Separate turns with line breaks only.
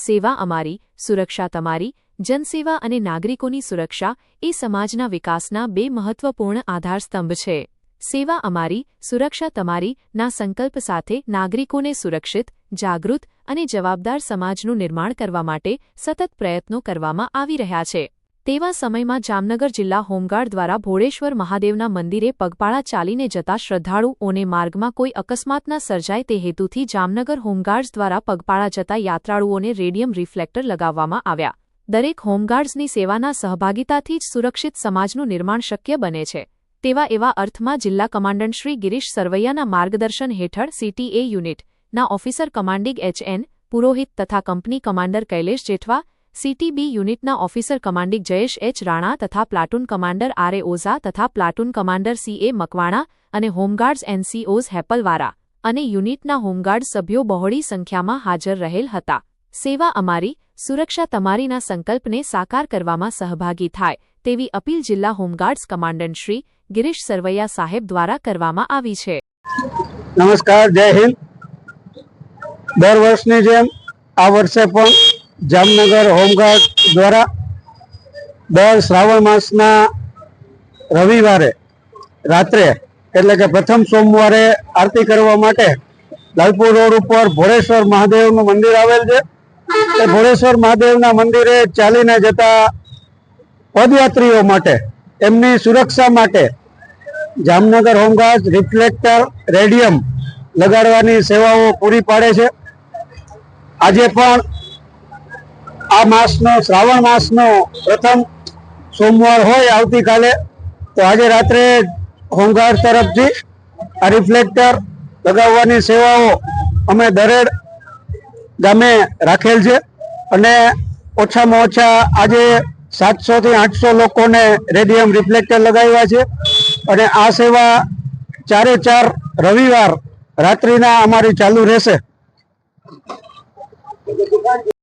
સેવા અમારી, સુરક્ષા તમારી, જનસેવા અને નાગરિકોની સુરક્ષા એ સમાજના વિકાસના બે મહત્વપૂર્ણ આધારસ્તંભ છે। સેવા અમારી, સુરક્ષા તમારી ના સંકલ્પ સાથે નાગરિકોને સુરક્ષિત, જાગૃત અને જવાબદાર સમાજનું નિર્માણ કરવા માટે સતત પ્રયત્નો કરવામાં આવી રહ્યા છે। તેવા સમયમાં જામનગર જિલ્લા હોમગાર્ડ દ્વારા ભોળેશ્વર મહાદેવના મંદિરે પગપાળા ચાલીને જતા શ્રદ્ધાળુઓને માર્ગમાં કોઈ અકસ્માત ન સર્જાય તે હેતુથી જામનગર હોમગાર્ડ્સ દ્વારા પગપાળા જતા યાત્રાળુઓને રેડિયમ રિફ્લેક્ટર લગાવવામાં આવ્યા। દરેક હોમગાર્ડ્સની સેવાના સહભાગિતાથી જ સુરક્ષિત સમાજનું નિર્માણ શક્ય બને છે। તેવા એવા અર્થમાં જિલ્લા કમાન્ડન્ટ શ્રી ગિરીશ સરવૈયાના માર્ગદર્શન હેઠળ CTA યુનિટના ઓફિસર કમાન્ડિંગ HN પુરોહિત તથા કંપની કમાન્ડર કૈલેશ જેઠવા, CTB યુનિટના officer commanding Jayesh H Rana તથા પ્લાટૂન કમાન્ડર RA ઓઝા તથા પ્લાટૂન કમાન્ડર CA મકવાણા અને હોમગાર્ડ્સ NCOs હેપલવારા અને યુનિટના હોમગાર્ડ સભ્યો બહોળી સંખ્યામાં હાજર રહેલ હતા। સેવા અમારી, સુરક્ષા તમારીના સંકલ્પને સાકાર કરવામાં સહભાગી થાય તેવી અપીલ જિલ્લા હોમગાર્ડ્સ કમાન્ડન્ટ શ્રી ગિરીશ સરવૈયા સાહેબ દ્વારા કરવામાં આવી છે।
નમસ્કાર, જય હિન્દ। દર વર્ષની જેમ આ વર્ષે પણ જામનગર હોમગાર્ડ દ્વારા દર શ્રાવણ માસના રવિવારે રાત્રે એટલે કે પ્રથમ સોમવારે આરતી કરવા માટે લાલપુર રોડ ઉપર ભોળેશ્વર મહાદેવનું મંદિર આવેલ છે। તે ભોળેશ્વર મહાદેવના મંદિરે ચાલીને જતા પદયાત્રીઓ માટે એમની સુરક્ષા માટે જામનગર હોમગાર્ડ રિફ્લેક્ટર રેડિયમ લગાડવાની સેવાઓ પૂરી પાડે છે। આજે પણ આ માસનો શ્રાવણ માસનો પ્રથમ સોમવાર હોય આવતીકાલે, તો આજે રાત્રે હોમગાર્ડ તરફથી આ રિફ્લેક્ટર લગાવવાની સેવાઓ અમે દરેડ ગામે રાખેલ છે અને ઓછામાં ઓછા આજે 700 થી 800 લોકોને રેડિયમ રિફ્લેક્ટર લગાવ્યા છે અને આ સેવા 4 રવિવાર રાત્રિના અમારી ચાલુ રહેશે।